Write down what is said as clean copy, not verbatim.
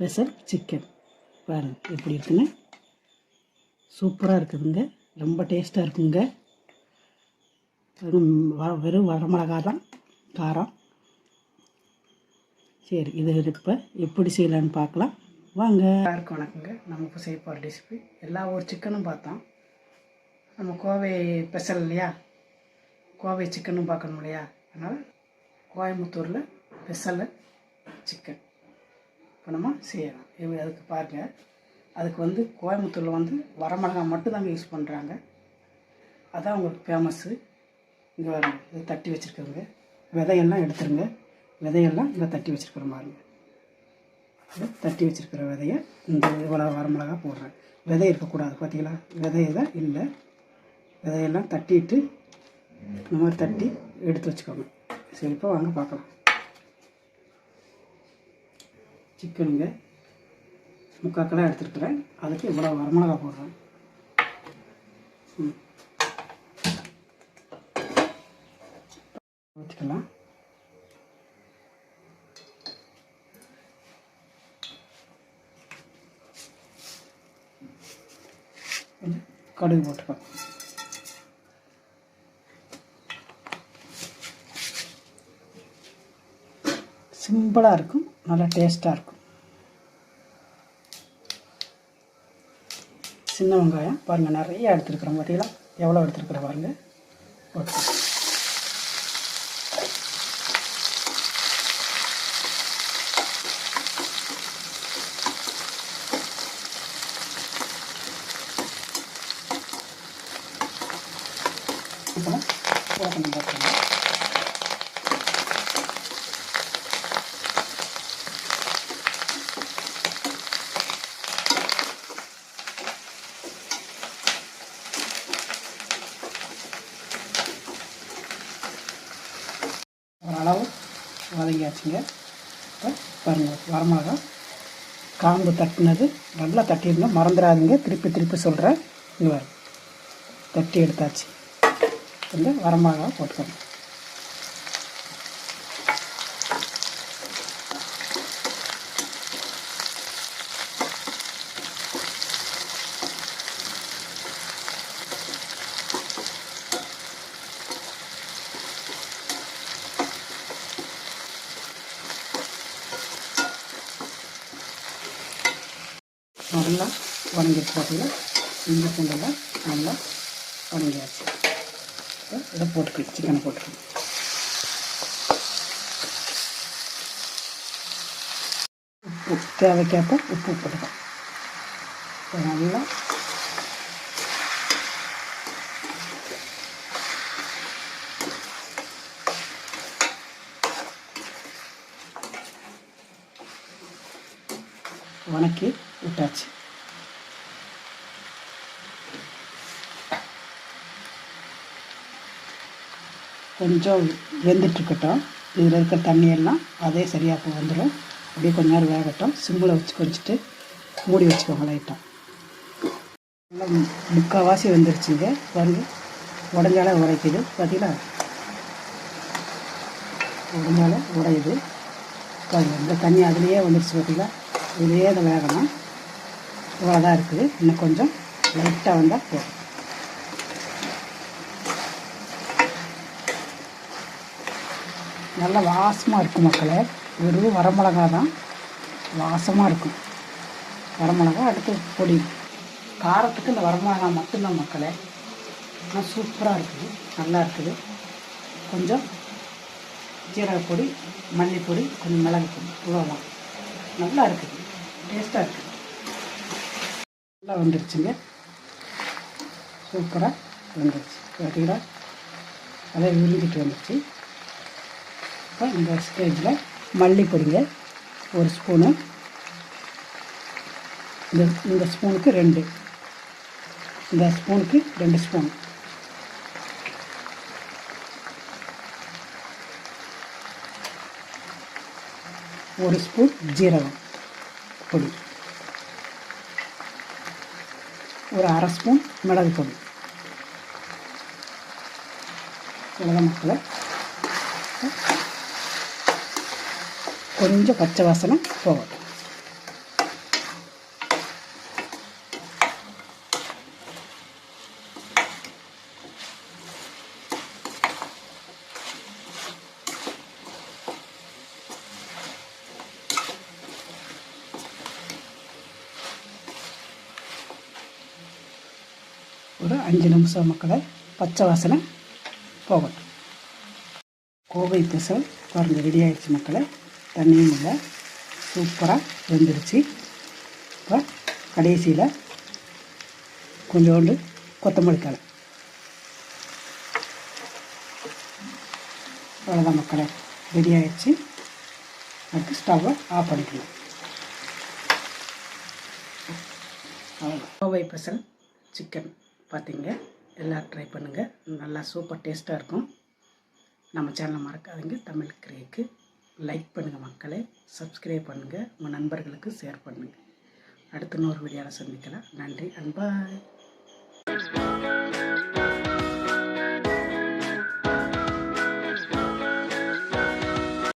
Special chicken பாருங்கள் எப்படி இருக்குன்னு. சூப்பராக இருக்குதுங்க, ரொம்ப டேஸ்ட்டாக இருக்குங்க. வெறும் வரமிளகா தான் காரம். சரி, இது இப்போ எப்படி செய்யலான்னு பார்க்கலாம் வாங்க. எல்லாருக்கும் வணக்கங்க. நம்ம இப்போ செய்ய போகிற ரெசிபி எல்லா ஒரு சிக்கனும் பார்த்தோம். நம்ம கோவை ஸ்பெஷல் இல்லையா, கோவை சிக்கனும் பார்க்கணும் இல்லையா, அதனால் கோயம்புத்தூரில் ஸ்பெஷல் சிக்கன் இப்போ நம்ம செய்யலாம். அதுக்கு பாருங்கள், அதுக்கு கோயம்புத்தூரில் வரமிளகா மட்டும்தாங்க யூஸ் பண்ணுறாங்க. அதான் உங்களுக்கு ஃபேமஸ்ஸு. இங்கே பாருங்க, இது தட்டி வச்சுருக்கோங்க. விதையெல்லாம் எடுத்துருங்க. விதையெல்லாம் இங்கே தட்டி வச்சுருக்குற பாருங்க. இதை தட்டி வச்சுருக்கிற விதையை இந்த இவ்வளோ வரமிளகா போடுறேன். விதை இருக்கக்கூடாது, பார்த்தீங்களா? விதையை தான் இல்லை, விதையெல்லாம் தட்டிட்டு இந்த மாதிரி தட்டி எடுத்து வச்சுக்கோங்க. சரி, இப்போ வாங்க பார்க்கலாம். சிக்கனுங்க 3/4 கிலோ எடுத்துருக்குறேன். அதுக்கு இவ்வளோ வரமிளகா போடுறேன். ஊற்றிக்கலாம். கடுகு போட்டுக்கலாம். சிம்பிளாக இருக்கும், நல்லா டேஸ்ட்டாக இருக்கும். சின்ன வெங்காயம் பாருங்கள், நிறைய எடுத்துருக்குறோம். பார்த்தீங்களா எவ்வளோ எடுத்துருக்குற பாருங்கள். ஓகே, இப்போ ஓப்பன் பார்த்துக்கலாம். ஓரளவு வதங்கியாச்சுங்க. இப்போ பாருங்கள், வரமிளகா காம்பு தட்டினது நல்லா தட்டிடணும், மறந்துடாதீங்க. திருப்பி சொல்கிறேன். இங்கே வரும், தட்டி எடுத்தாச்சு. இந்த வரமிளகா போட்டுக்கணும். நல்லா வதங்கிடுச்சு. பார்த்தீங்கன்னா இஞ்சி பூண்டெல்லாம் நல்லா வதங்கியாச்சு. இதை போட்டுக்கலாம், சிக்கனை போட்டுக்கலாம். உப்பு தேவைக்கேற்ப உப்பு போட்டுக்கலாம். நல்லா வதக்கி விட்டாச்சு. கொஞ்சம் வெந்துட்டுருக்கட்டும். இதில் இருக்கிற தண்ணியெல்லாம் அதே சரியாக வந்துடும். அப்படியே கொஞ்ச நேரம் வேகட்டும். சிம்மில் வச்சுட்டு மூடி வச்சுக்கோங்க லைட்டாக. நல்லா 3/4 வெந்துருச்சுங்க. பாருங்க, உடஞ்சால உடைக்குது. பார்த்தீங்களா, உடஞ்சால உடையுது. பாருங்கள், இந்த தண்ணி அதுலேயே வந்துருச்சு. பார்த்தீங்களா, இதுலேயே அதை வேகணும். இவ்வளோதான் இருக்குது. இன்னும் கொஞ்சம் லைட்டாக வந்தால் போதும். நல்லா வாசமாக இருக்கும் மக்களே. வெறும் வரமிளகா தான், வாசமாக இருக்கும் வரமிளகா. அடுத்து பொடி காரத்துக்கு இந்த வரமிளகா மட்டும்தான் மக்களே. ஆனால் சூப்பராக இருக்குது, நல்லா இருக்குது. கொஞ்சம் ஜீரகப்பொடி, மல்லிப்பொடி, கொஞ்சம் மிளகுப்பொடி, இவ்வளோதான். நல்லா இருக்குது, டேஸ்ட்டாக இருக்குது. நல்லா வந்துடுச்சுங்க, சூப்பராக வந்துடுச்சு. பார்த்தீங்களா, அதே விரிஞ்சிட்டு வந்துடுச்சு. இப்போ இந்த ஸ்டேஜில் மல்லிப்பொடிங்க 1 ஸ்பூனு. இந்த ஸ்பூனுக்கு 2, இந்த ஸ்பூனுக்கு 2 ஸ்பூன். ஒரு ஸ்பூன் ஜீரகம் பொடி, ஒரு 1/2 ஸ்பூன் மிளகு பொடி. இவ்வளோ மக்களை கொஞ்சம் பச்சை வாசனை போகட்டும். ஒரு 5 நிமிஷம் மக்களை பச்சை வாசனை போகட்டும். கோவை பெசல் பாருங்கள் ரெடி ஆகிடுச்சு மக்களை. தண்ணியும் இல்லை, சூப்பராக வெந்துருச்சு. இப்போ கடைசியில் கொஞ்சோண்டு கொத்தமல்லி தழை. அவ்வளோதான் மக்களை, ரெடி ஆகிடுச்சு. அடுத்து ஸ்டவ்வை ஆஃப் பண்ணிக்கலாம். அவ்வளோ கோவை பெசல் சிக்கன் பார்த்தீங்க. எல்லோரும் ட்ரை பண்ணுங்கள், நல்லா சூப்பர் டேஸ்ட்டாக இருக்கும். நம்ம சேனலை மறக்காதீங்க. தமிழ் கிரியேக்கு லைக் பண்ணுங்கள் மக்களே, சப்ஸ்கிரைப் பண்ணுங்கள், உங்கள் நண்பர்களுக்கு ஷேர் பண்ணுங்கள். அடுத்த இன்னொரு வீடியோவில் சந்திக்கலாம். நன்றி அண்ட் பாய்.